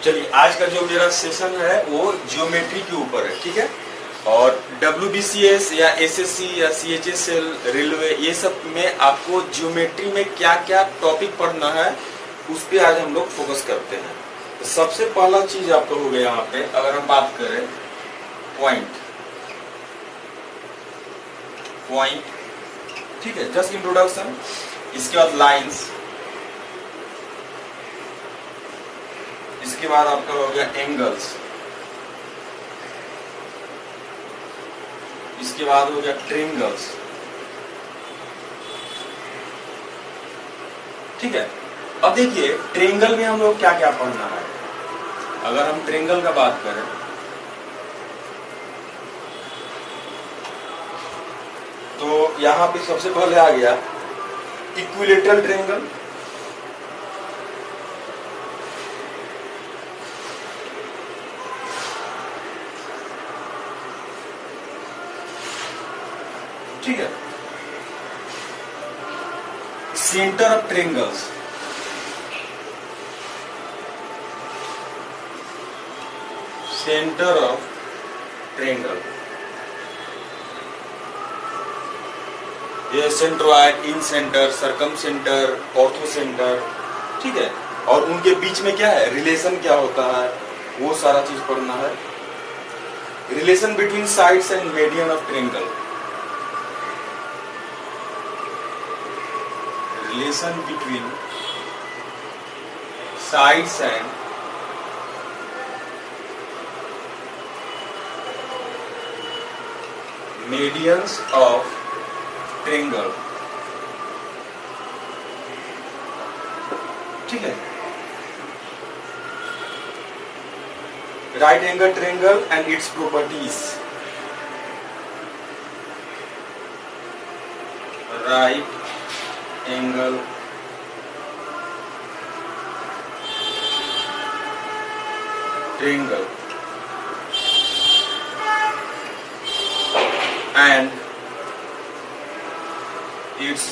चलिए आज का जो मेरा सेशन है वो ज्योमेट्री के ऊपर है, ठीक है। और WBCS या SSC या CHSL रेलवे ये सब में आपको ज्योमेट्री में क्या क्या टॉपिक पढ़ना है उस पर आज हम लोग फोकस करते हैं। तो सबसे पहला चीज आपका हो गया यहाँ पे, अगर हम बात करें पॉइंट, ठीक है, जस्ट इंट्रोडक्शन। इसके बाद लाइंस, इसके बाद आपका हो गया एंगल्स, इसके बाद हो गया ट्रायंगल्स, ठीक है। अब देखिए ट्रायंगल में हम लोग क्या क्या पढ़ना है। अगर हम ट्रायंगल का बात करें तो यहां पे सबसे पहले आ गया इक्विलैटरल ट्रायंगल, ठीक है। Centre of triangles, centre of triangle, ये सेंट्रोइड, इन सेंटर, सरकम सेंटर, ऑर्थो सेंटर, ठीक है। और उनके बीच में क्या है, रिलेशन क्या होता है, वो सारा चीज पढ़ना है। Relation between sides and median of triangle, relation between sides and medians of triangle, ठीक है। right angle triangle and its properties, right angle triangle and its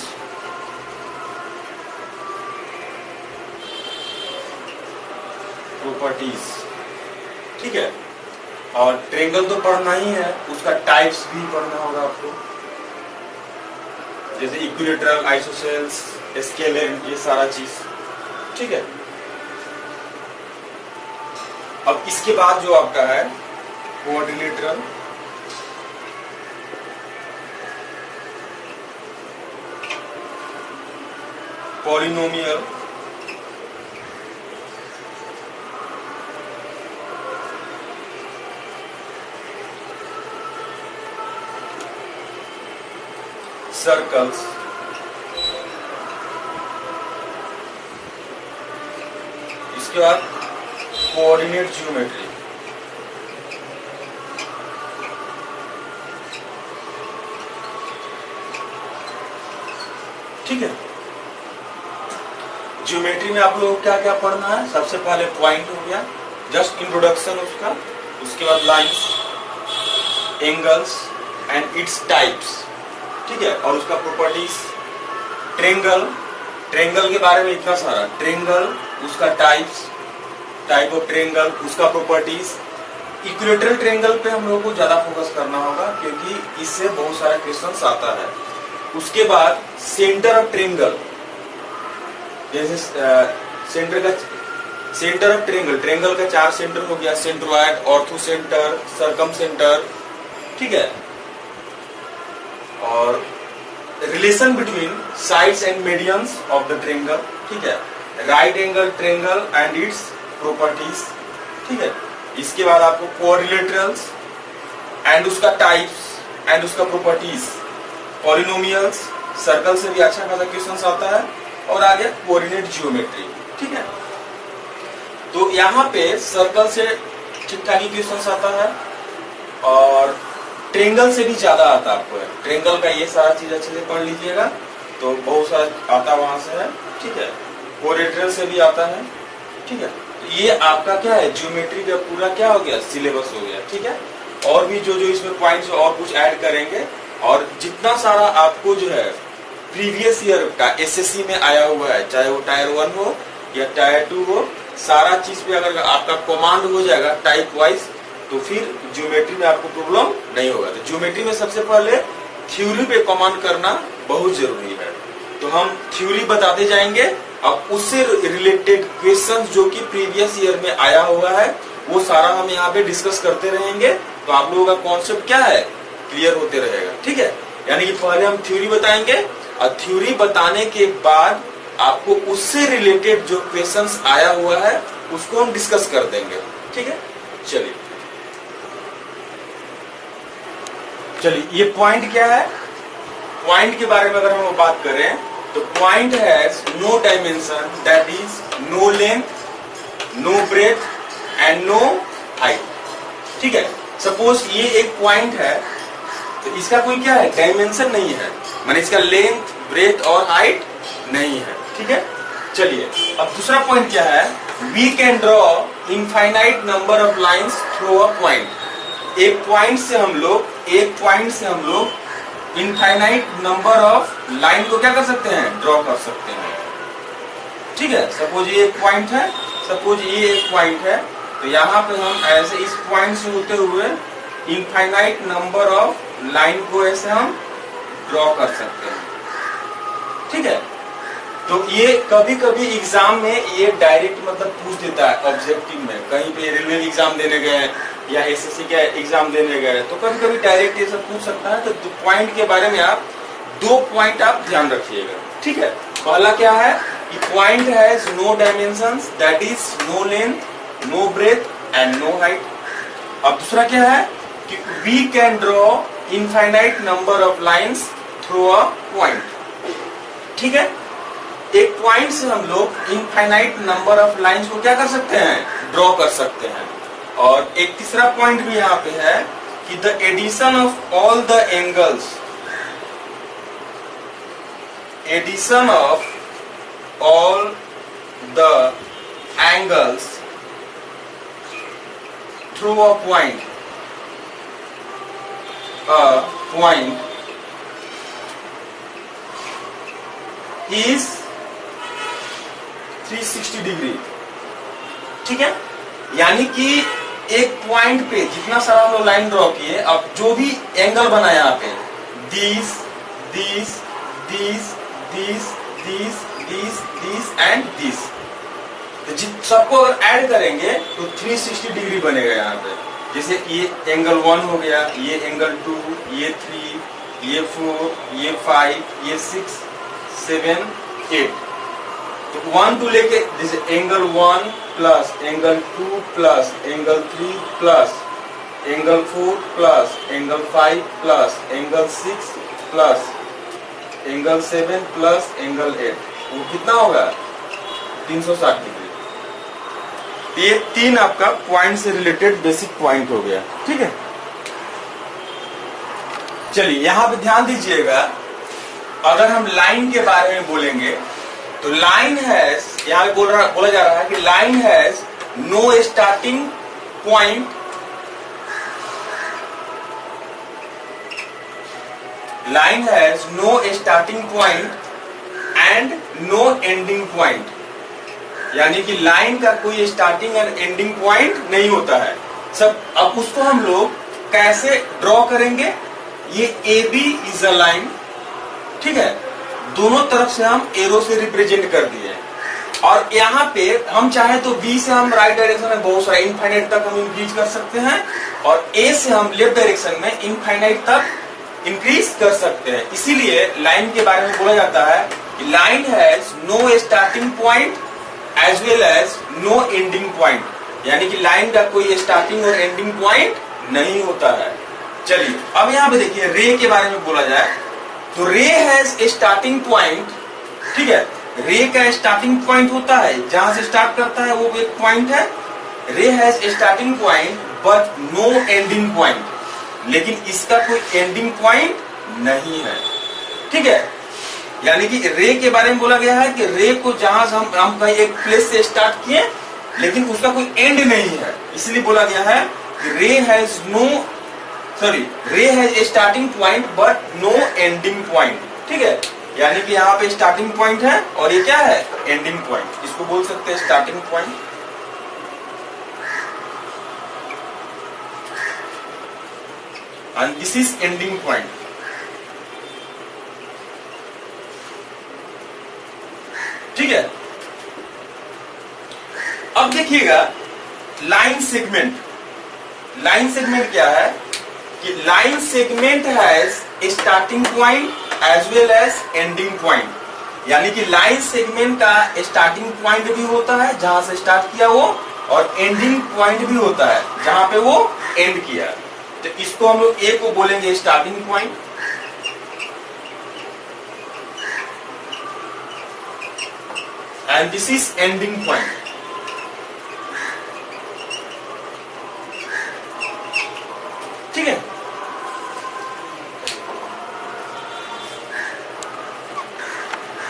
properties, ठीक है। और ट्रायंगल तो पढ़ना ही है, उसका टाइप्स भी पढ़ना होगा आपको, जैसे इक्विलैटरल, आइसोसेल्स, स्केलर, ये सारा चीज, ठीक है। अब इसके बाद जो आपका है क्वाड्रिलेटरल, पॉलिनोमियल, सर्कल्स, इसके बाद कोऑर्डिनेट ज्योमेट्री, ठीक है। ज्योमेट्री में आप लोगों को क्या क्या पढ़ना है, सबसे पहले पॉइंट हो गया, जस्ट इंट्रोडक्शन उसका। उसके बाद lines, angles and its types, ठीक है, और उसका प्रॉपर्टीज। ट्रायंगल, ट्रायंगल के बारे में इतना सारा, ट्रायंगल, उसका टाइप्स, टाइप ऑफ ट्रायंगल, उसका प्रॉपर्टीज। इक्विलैटरल ट्रायंगल पे हम लोगों को ज्यादा फोकस करना होगा क्योंकि इससे बहुत सारा क्वेश्चंस आता है। उसके बाद सेंटर ऑफ ट्रायंगल, जैसे सेंटर ऑफ ट्रायंगल, ट्रायंगल का 4 सेंटर हो गया, सेंट्रोइड, ऑर्थो सेंटर, सरकम सेंटर, ठीक है। और relation between sides and medians of the triangle, ठीक है। Right angle triangle and its properties, ठीक है। इसके बाद आपको कोऑर्डिनेटरल्स एंड उसका टाइप्स एंड उसका प्रॉपर्टीज, पॉलिनोमियल्स, सर्कल से भी अच्छा खासा क्वेश्चंस आता है, और आ गया कोऑर्डिनेट ज्योमेट्री, ठीक है। तो यहाँ पे सर्कल से ठीक ठाक ही क्वेश्चंस आता है और ट्रायंगल से भी ज्यादा आता है आपको। ट्रायंगल का ये सारा चीज अच्छे से पढ़ लीजिएगा तो बहुत सारा आता वहां से है, ठीक है। कोऑर्डिनेटर से भी आता है, ठीक है। तो ये आपका क्या है, ज्योमेट्री का पूरा क्या हो गया, सिलेबस हो गया, ठीक है। और भी जो जो इसमें पॉइंट्स और कुछ ऐड करेंगे, और जितना सारा आपको जो है प्रीवियस ईयर का एसएससी में आया हुआ है, चाहे वो टायर 1 हो या टायर 2 हो सारा चीज पे अगर आपका कमांड हो जाएगा टाइप वाइज, तो फिर ज्योमेट्री में आपको प्रॉब्लम नहीं होगा। तो ज्योमेट्री में सबसे पहले थ्योरी पे कमांड करना बहुत जरूरी है। तो हम थ्योरी बताते जाएंगे, अब उससे रिलेटेड क्वेश्चंस जो कि प्रीवियस ईयर में आया हुआ है वो सारा हम यहाँ पे डिस्कस करते रहेंगे। तो आप लोगों का कॉन्सेप्ट क्या है, क्लियर होते रहेगा। ठीक है, यानी कि पहले हम थ्योरी बताएंगे और थ्योरी बताने के बाद आपको उससे रिलेटेड जो क्वेश्चंस आया हुआ है उसको हम डिस्कस कर देंगे। ठीक है, चलिए ये पॉइंट क्या है। पॉइंट के बारे में अगर हम बात करें तो point has no dimension, that is no length, no breadth and no height. ठीक है, सपोज ये एक पॉइंट है तो इसका कोई क्या है, डायमेंशन नहीं है, माने इसका लेंथ, ब्रेथ और हाइट नहीं है। ठीक है, चलिए अब दूसरा पॉइंट क्या है, we can draw infinite number of lines through a point. एक पॉइंट से हम लोग इनफाइनाइट नंबर ऑफ लाइन को क्या कर सकते हैं, ड्रॉ कर सकते हैं। ठीक है, सपोज ये एक पॉइंट है, तो यहाँ पे हम ऐसे इस पॉइंट से होते हुए इनफाइनाइट नंबर ऑफ लाइन को ऐसे हम ड्रॉ कर सकते हैं। ठीक है, तो ये कभी कभी एग्जाम में ये डायरेक्ट मतलब पूछ देता है ऑब्जेक्टिव में, कहीं पे रेलवे एग्जाम देने गए या एसएससी का एग्जाम देने गए तो कभी कभी डायरेक्ट ये सब पूछ सकता है। तो पॉइंट के बारे में आप 2 पॉइंट आप ध्यान रखिएगा। ठीक है, पहला क्या है कि point has no dimensions, that is no length, no breadth and no height. अब दूसरा क्या है कि we can draw infinite number of lines through a point. ठीक है, एक पॉइंट से हम लोग इनफाइनाइट नंबर ऑफ लाइन्स को क्या कर सकते हैं, ड्रॉ कर सकते हैं। और एक तीसरा पॉइंट भी यहाँ पे है कि the addition of all the angles, addition of all the angles through a point is 360 degree. ठीक है, यानी कि एक पॉइंट पे जितना सारा हम लोग लाइन ड्रॉ किए, अब जो भी एंगल बना यहाँ पे दिस एंड दिस, तो सबको अगर ऐड करेंगे तो 360 डिग्री बनेगा यहाँ पे। जैसे ये एंगल 1 हो गया, ये एंगल 2, ये 3, ये 4, ये 5, ये 6, 7, 8। तो 1 2 लेके जैसे angle 1 plus angle 2 plus angle 3 plus angle 4 plus angle 5 plus angle 6 plus angle 7 plus angle 8, वो कितना होगा 360 डिग्री। ये 3 आपका पॉइंट से रिलेटेड बेसिक पॉइंट हो गया। ठीक है, चलिए यहाँ पे ध्यान दीजिएगा, अगर हम लाइन के बारे में बोलेंगे तो लाइन हैज, यहाँ पे बोला जा रहा है कि line has no starting point, line has no starting point and no ending point. यानी कि लाइन का कोई स्टार्टिंग एंड एंडिंग पॉइंट नहीं होता है सब। अब उसको हम लोग कैसे ड्रॉ करेंगे, ये A B is a line. ठीक है, दोनों तरफ से हम एरो से रिप्रेजेंट कर दिए, और यहाँ पे हम चाहे तो बी से हम राइट डायरेक्शन में बहुत सारा इनफाइनाइट तक हम इंक्रीज कर सकते हैं, और ए से हम लेफ्ट डायरेक्शन में इनफाइनाइट तक इंक्रीज कर सकते हैं। इसीलिए लाइन के बारे में बोला जाता है कि line has no starting point as well as no ending point, यानी कि लाइन का कोई स्टार्टिंग और एंडिंग पॉइंट नहीं होता है। चलिए अब यहाँ पे देखिए रे के बारे में बोला जाए तो रे हैज स्टार्टिंग पॉइंट। ठीक है, रे का स्टार्टिंग पॉइंट होता है, जहां से स्टार्ट करता है वो एक पॉइंट है। Ray has starting point but no ending point, लेकिन इसका कोई एंडिंग पॉइंट नहीं है। ठीक है, यानी कि रे के बारे में बोला गया है कि रे को जहां से हम कहीं एक प्लेस से स्टार्ट किए लेकिन उसका कोई एंड नहीं है, इसलिए बोला गया है कि ray has starting point but no ending point. ठीक है, यानी कि यहाँ पे स्टार्टिंग पॉइंट है और ये क्या है, एंडिंग पॉइंट। इसको बोल सकते हैं starting point and this is ending point. ठीक है। अब देखिएगा लाइन सेगमेंट। लाइन सेगमेंट क्या है कि line segment has starting point as well as ending point. यानी कि लाइन सेगमेंट का स्टार्टिंग पॉइंट भी होता है जहां से स्टार्ट किया वो, और एंडिंग पॉइंट भी होता है जहां पे वो एंड किया। तो इसको हम लोग ए को बोलेंगे starting point, and this is ending point. ठीक है।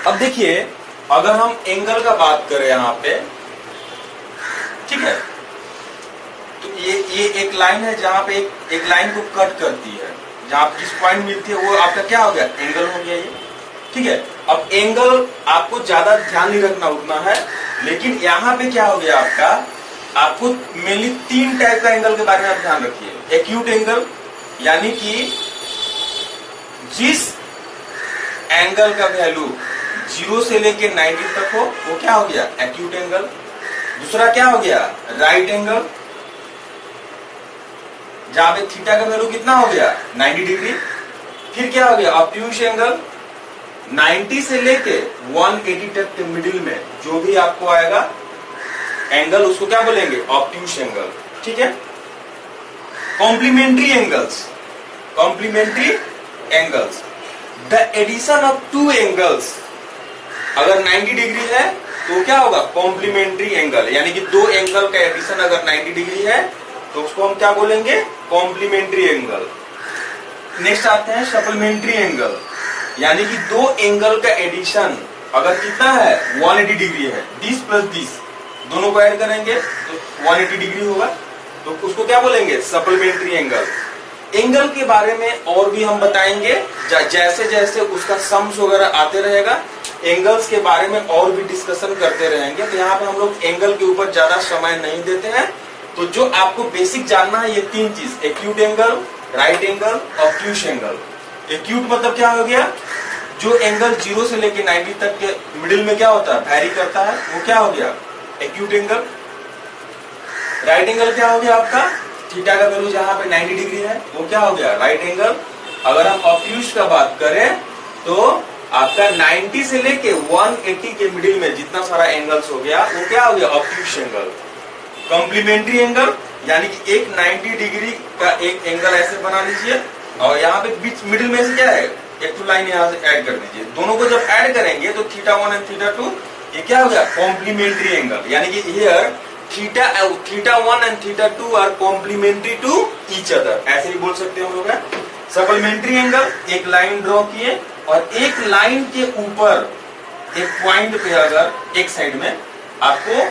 अब देखिए अगर हम एंगल का बात करें यहां पे, ठीक है, तो ये एक लाइन है जहां पे एक लाइन को कट करती है, जहां जिस पॉइंट मिलती है वो आपका क्या हो गया, एंगल हो गया ये। ठीक है। अब एंगल आपको ज्यादा ध्यान नहीं रखना उतना है, लेकिन यहाँ पे क्या हो गया आपको मेनली 3 टाइप का एंगल के बारे में आप ध्यान रखिए। एक्यूट एंगल, यानी कि जिस एंगल का वैल्यू 0 से लेके 90 तक हो वो क्या हो गया, एक्यूट एंगल। दूसरा क्या हो गया, राइट एंगल, जहां पे थीटा का वैल्यू कितना हो गया, 90 डिग्री। फिर क्या हो गया, ऑब्ट्यूस एंगल, 90 से लेके 180 तक के मिडिल में जो भी आपको आएगा एंगल, उसको क्या बोलेंगे, ऑब्ट्यूस एंगल। ठीक है। Complementary angles, complementary angles, the addition of 2 angles, अगर 90 डिग्री है तो क्या होगा, कॉम्प्लीमेंट्री एंगल, यानी कि 2 एंगल का एडिशन अगर 90 डिग्री है तो उसको हम क्या बोलेंगे, कॉम्प्लीमेंट्री एंगल। नेक्स्ट आते हैं सप्लीमेंट्री एंगल, यानी कि 2 एंगल का एडिशन अगर कितना है, 180 डिग्री है, 20 प्लस 20 दोनों को ऐड करेंगे तो 180 डिग्री होगा, तो उसको क्या बोलेंगे, सप्लीमेंट्री एंगल। एंगल के बारे में और भी हम बताएंगे, जैसे जैसे उसका सम्स वगैरह आते रहेगा एंगल्स के बारे में और भी डिस्कशन करते रहेंगे। तो यहाँ पे हम लोग एंगल के ऊपर ज्यादा समय नहीं देते हैं। तो जो आपको बेसिक जानना है ये 3 चीज, acute angle, right angle, obtuse angle. Acute मतलब क्या हो गया, जो एंगल 0 से लेके 90 तक के मिडिल में क्या होता है, वैरी करता है, वो क्या हो गया, एक्यूट एंगल। राइट एंगल क्या हो गया आपका, थीटा का वैल्यू जहां पे 90 डिग्री है वो क्या हो गया, राइट एंगल। अगर हम ऑब्ट्यूस का बात करें तो आपका 90 से लेके 180 के मिडिल में जितना सारा एंगल्स हो गया वो क्या हो गया, ऑब्ट्यूस एंगल। कॉम्प्लीमेंट्री एंगल, यानी कि एक 90 डिग्री का एक एंगल ऐसे बना लीजिए और यहाँ पे बीच मिडिल में से क्या है, एक 2 लाइन यहाँ से ऐड कर दीजिए। दोनों को जब ऐड करेंगे तो θ1 एंड θ2 ये क्या हो गया, कॉम्प्लीमेंट्री एंगल, यानी कि here θ1 and θ2 are complementary to each other, ऐसे ही बोल सकते हैं हम लोग। सप्लीमेंट्री एंगल, एक लाइन ड्रॉ किए और एक लाइन के ऊपर एक पॉइंट पे अगर एक साइड में आपको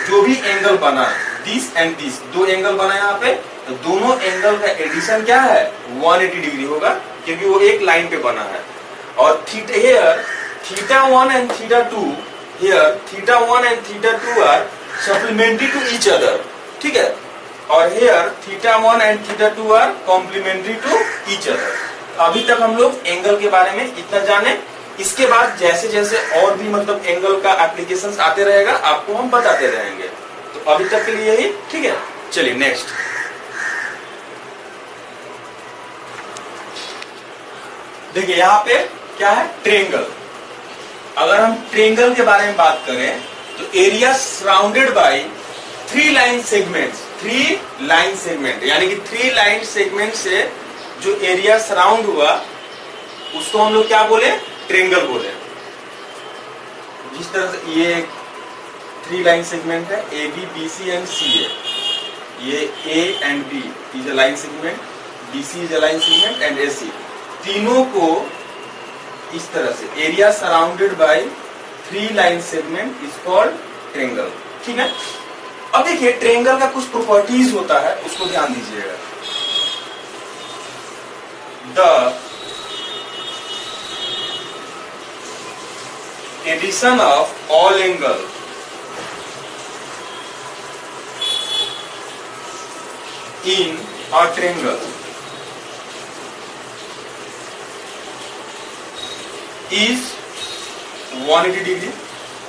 जो भी एंगल बना, दिस एंड दिस 2 एंगल बना यहाँ पे, तो दोनों एंगल का एडिशन क्या है, 180 डिग्री होगा, क्योंकि वो एक लाइन पे बना है। और θ1 एंड θ2 हियर θ1 and θ2 are supplementary to each other. ठीक है। और here θ1 and θ2 are complementary to each other. अभी तक हम लोग एंगल के बारे में इतना जाने, इसके बाद जैसे जैसे और भी मतलब एंगल का एप्लीकेशंस आते रहेगा आपको हम बताते रहेंगे। तो अभी तक के लिए यही, ठीक है। चलिए नेक्स्ट, देखिए यहाँ पे क्या है, ट्रेंगल। अगर हम ट्रेंगल के बारे में बात करें तो area surrounded by 3 line segments, 3 line segment, यानी कि 3 लाइन सेगमेंट से जो एरिया सराउंड हुआ उसको हम लोग क्या बोले, ट्रेंगल बोले। जिस तरह से ये 3 लाइन सेगमेंट है, A B B C and C A, ये A and B is a line segment, B C is a line segment and A C, तीनों को इस तरह से area surrounded by 3 line segment is called triangle. ठीक है। अब देखिए ट्रेंगल का कुछ प्रॉपर्टीज होता है, उसको ध्यान दीजिएगा। The addition of all angle in a triangle is 180 degree.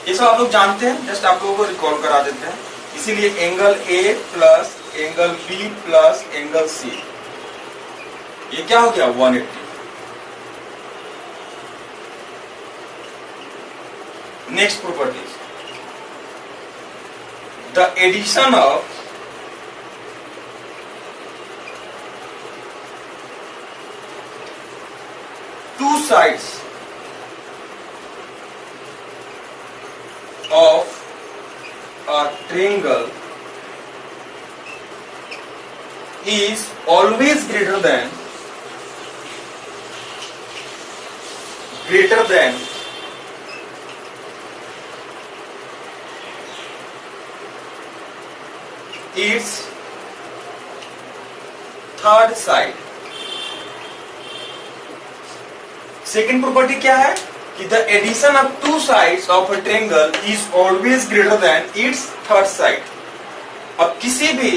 ये सब आप लोग जानते हैं, जस्ट आप लोगों को रिकॉल करा देते हैं। इसीलिए angle A plus angle B plus angle C, ये क्या हो गया 180। Next properties, the addition of two sides of a triangle is always greater than its third side। Second property क्या है कि the addition of two sides of a triangle is always greater than its third side. अब किसी भी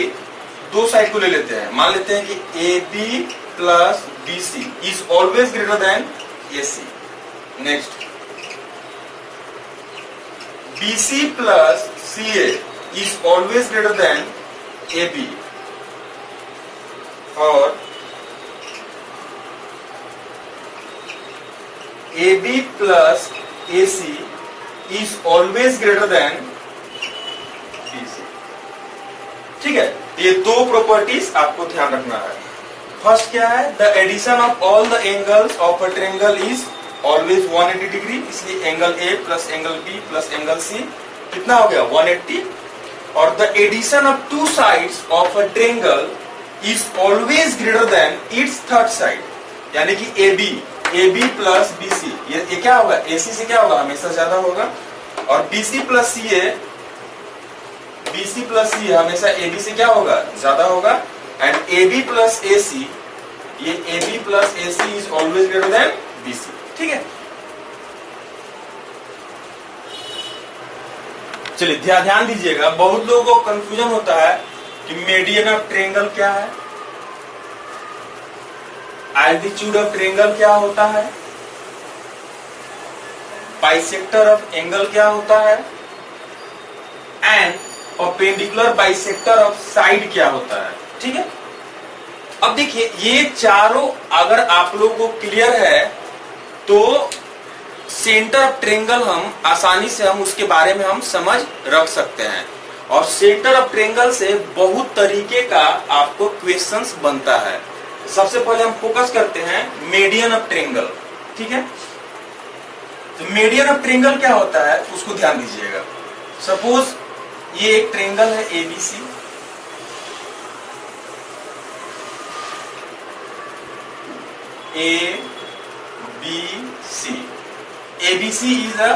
दो side को ले लेते हैं, मान लेते हैं कि A B plus B C is always greater than A C. Next, B C plus C A is always greater than A B, और AB plus AC is always greater than BC। ठीक है, ये दो properties आपको ध्यान रखना है। First क्या है, the addition of all the angles of a triangle is always 180 degree, इसलिए angle A plus angle B plus angle C कितना हो गया 180। और the addition of two sides of a triangle is always greater than its third side, यानी कि AB plus BC, ये क्या होगा AC से क्या होगा हमेशा ज्यादा होगा, और BC प्लस CA हमेशा AB से क्या होगा ज्यादा होगा, एंड AB प्लस AC, ये AB plus AC is always greater then BC। ठीक है, चलिए ध्यान दीजिएगा, बहुत लोगों को कंफ्यूजन होता है कि मीडियन ऑफ ट्रायंगल क्या है, एल्टीट्यूड ऑफ ट्रायंगल क्या होता है, बाइसेक्टर ऑफ एंगल क्या होता है, and perpendicular bisector of side क्या होता है। ठीक है, अब देखिए ये चारों अगर आप लोगों को क्लियर है तो सेंटर ऑफ ट्रायंगल हम आसानी से उसके बारे में हम समझ रख सकते हैं, और सेंटर ऑफ ट्रायंगल से बहुत तरीके का आपको क्वेश्चंस बनता है। सबसे पहले हम फोकस करते हैं मीडियन ऑफ ट्रायंगल। ठीक है, तो मीडियन ऑफ ट्रायंगल क्या होता है उसको ध्यान दीजिएगा। सपोज ये एक ट्रायंगल है ABC, ABC is a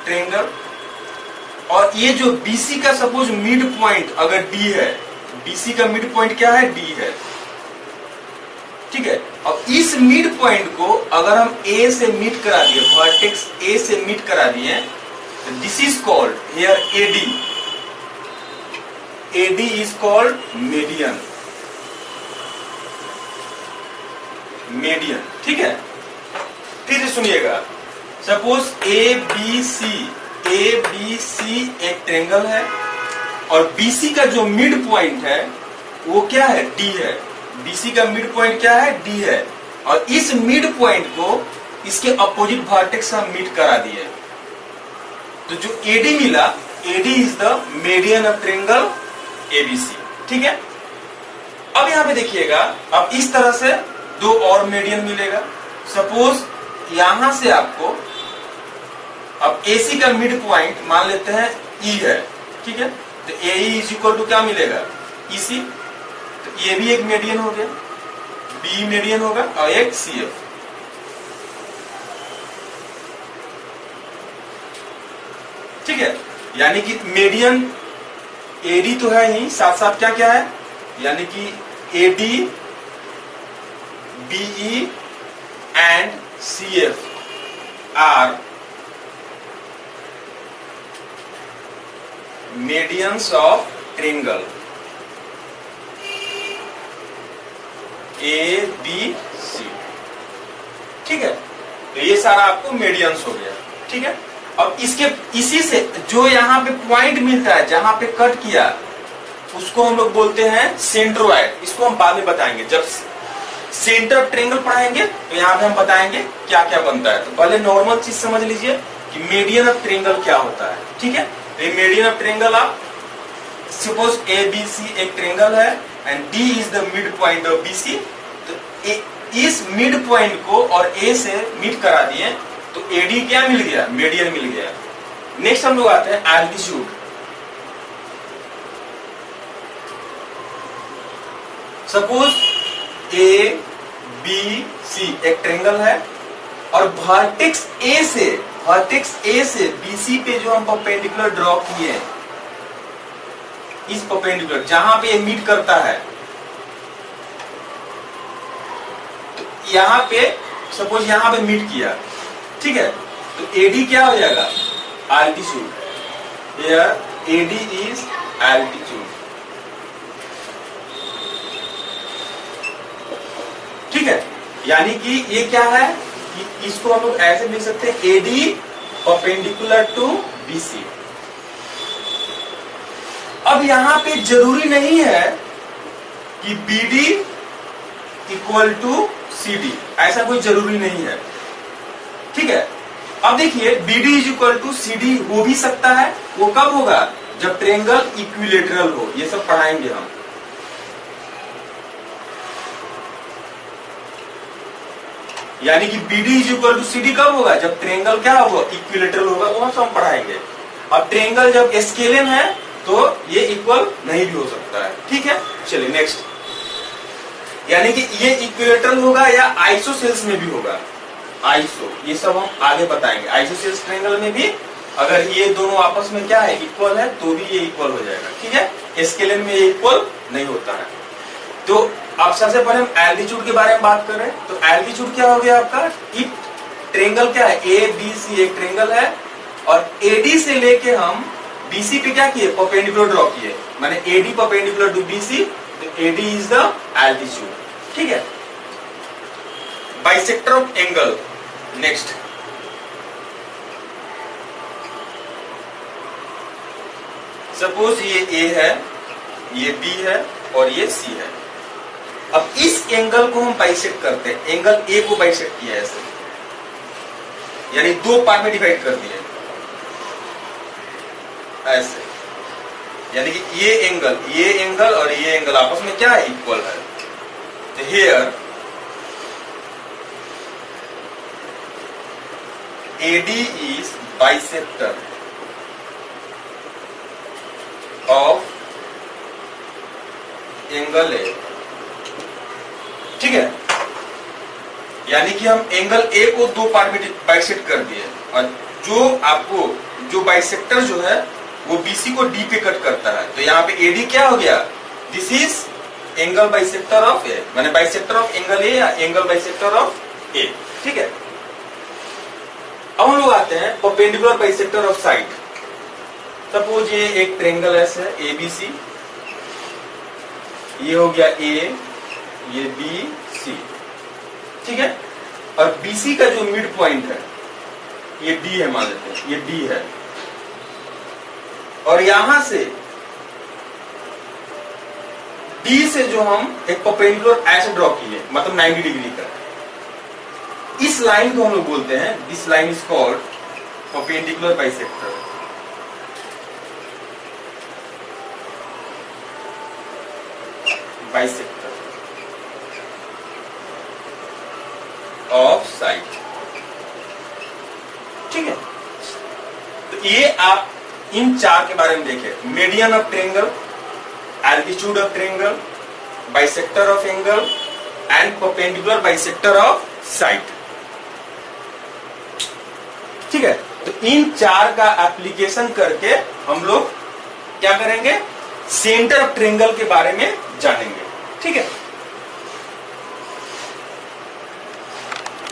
triangle, और ये जो BC का सपोज मिड पॉइंट अगर D है, BC का मिड पॉइंट क्या है D है। ठीक है, अब इस मिड पॉइंट को अगर हम A से मीट करा दिए, वर्टेक्स A से मीट करा दिए, तो this is called here AD is called median. ठीक है, फिर सुनिएगा, सपोज ABC एक ट्रायंगल है, और BC का जो मिड पॉइंट है वो क्या है D है। BC का मिड पॉइंट क्या है D है, और इस मिड पॉइंट को इसके अपोजिट वर्टेक्स हम मीट करा दिए, तो जो AD मिला, AD is the median of triangle ABC। ठीक है, अब यहां पे देखिएगा, अब इस तरह से दो और मीडियन मिलेगा। सपोज यहां से आपको अब AC का मिड पॉइंट मान लेते हैं E है। ठीक है, तो AE इज इक्वल टू क्या मिलेगा EC, तो ये भी एक मीडियन हो गया, B मीडियन होगा, और एक CF। ठीक है, यानी कि मीडियन AD तो है ही, साथ साथ क्या क्या है, यानी कि AD, BE and CF are medians of triangle ABC। ठीक है, तो ये सारा आपको मीडियंस हो गया, ठीक है। अब इसी से जो यहाँ पे पॉइंट मिलता है, जहां पे कट किया, उसको हम लोग बोलते हैं सेंट्रोइड। इसको हम बाद में बताएंगे, जब सेंटर ऑफ ट्रायंगल पढ़ाएंगे तो यहाँ पे हम बताएंगे क्या क्या बनता है। तो पहले नॉर्मल चीज समझ लीजिए कि मीडियन ऑफ ट्रायंगल क्या होता है, ठीक है। तो मीडियन ऑफ ट्रायंगल, आप सपोज ए बी सी एक ट्रायंगल है and D is the mid point of B C. तो इस मिड पॉइंट को और ए से मीट करा दिए तो एडी क्या मिल गया, मीडियन मिल गया। नेक्स्ट हम लोग आते हैं altitude. Suppose A B C एक ट्रायंगल है और वर्टेक्स ए से बीसी पे जो हम परपेंडिकुलर ड्रॉ किए हैं, इस परपेंडिकुलर जहां पे ये मीट करता है, तो यहां पे सपोज यहां पे मीट किया, ठीक है। तो एडी क्या हो जाएगा, altitude. Here AD is altitude, ठीक है। यानी कि ये क्या है कि इसको हम लोग ऐसे लिख सकते हैं, एडी परपेंडिकुलर टू बीसी। अब यहां पे जरूरी नहीं है कि बीडी इक्वल टू सीडी, ऐसा कोई जरूरी नहीं है, ठीक है। अब देखिए BD is equal to CD हो भी सकता है। वो कब होगा, जब ट्रायंगल इक्विलेटरल हो। ये सब पढ़ाएंगे हम। यानी कि BD is equal to CD कब होगा, जब ट्रायंगल क्या होगा, इक्विलेटरल होगा। वो सब हम पढ़ाएंगे। अब ट्रायंगल जब स्केलन है तो ये इक्वल नहीं भी हो सकता है, ठीक है। चलिए नेक्स्ट, यानी कि ये इक्विलेटरल होगा या आइसोसेल्स में भी होगा। आइसो, ये सब हम आगे बताएंगे। आइसोसेल्स ट्रायंगल में भी अगर ये दोनों आपस में क्या है, इक्वल है, तो भी ये इक्वल हो जाएगा, ठीक है। स्केलन में ये इक्वल नहीं होता है। तो अब सबसे पहले हम एल्टीट्यूड के बारे में बात करें। तो एल्टीट्यूड क्या हो गया आपका, कि ट्रायंगल क्या है, ए बी सी एक ट्रायंगल है और एडी से लेके हम बीसी पे क्या किए, परपेंडिकुलर ड्रॉ किए, माने एडी परपेंडिकुलर टू बीसी, तो एडी इज द एल्टीट्यूड, ठीक है। Bisector of angle. Next, suppose ये ए है, ये बी है और ये सी है। अब इस एंगल को हम बाइसेक्ट करते हैं। एंगल ए को बाइसेक्ट किया है ऐसे, यानी दो पार्ट में डिवाइड कर दिए ऐसे, यानी कि ये एंगल और ये एंगल आपस में क्या है, इक्वल है। तो here AD is bisector of angle A, ठीक है। यानी कि हम एंगल ए को दो पार्ट में बाइसेक्ट कर दिए और जो बाइसेक्टर जो है वो बीसी को डी पे कट करता है। तो यहाँ पे एडी क्या हो गया, this is angle bisector of A, माने बाइसेक्टर ऑफ एंगल ए या एंगल बाइसेक्टर ऑफ ए, ठीक है। अब हम लोग आते हैं perpendicular bisector of side. Suppose ये एक ट्रायंगल ऐसे है, ए बी सी, ये हो गया ए, ये बी सी, ठीक है। और बीसी का जो मिड पॉइंट है ये डी है, मान लेते हैं ये डी है, और यहां से डी से जो हम एक परपेंडिकुलर ऐसे ड्रॉ किए, मतलब 90 डिग्री का, इस लाइन को हम लोग बोलते हैं, this line is called perpendicular bisector. Bisector of side, ठीक है। तो ये आप इन चार के बारे में देखें, median of triangle, altitude of triangle, bisector of angle and perpendicular bisector of side, ठीक है। तो इन चार का एप्लीकेशन करके हम लोग क्या करेंगे, सेंटर ऑफ ट्रायंगल के बारे में जानेंगे, ठीक है।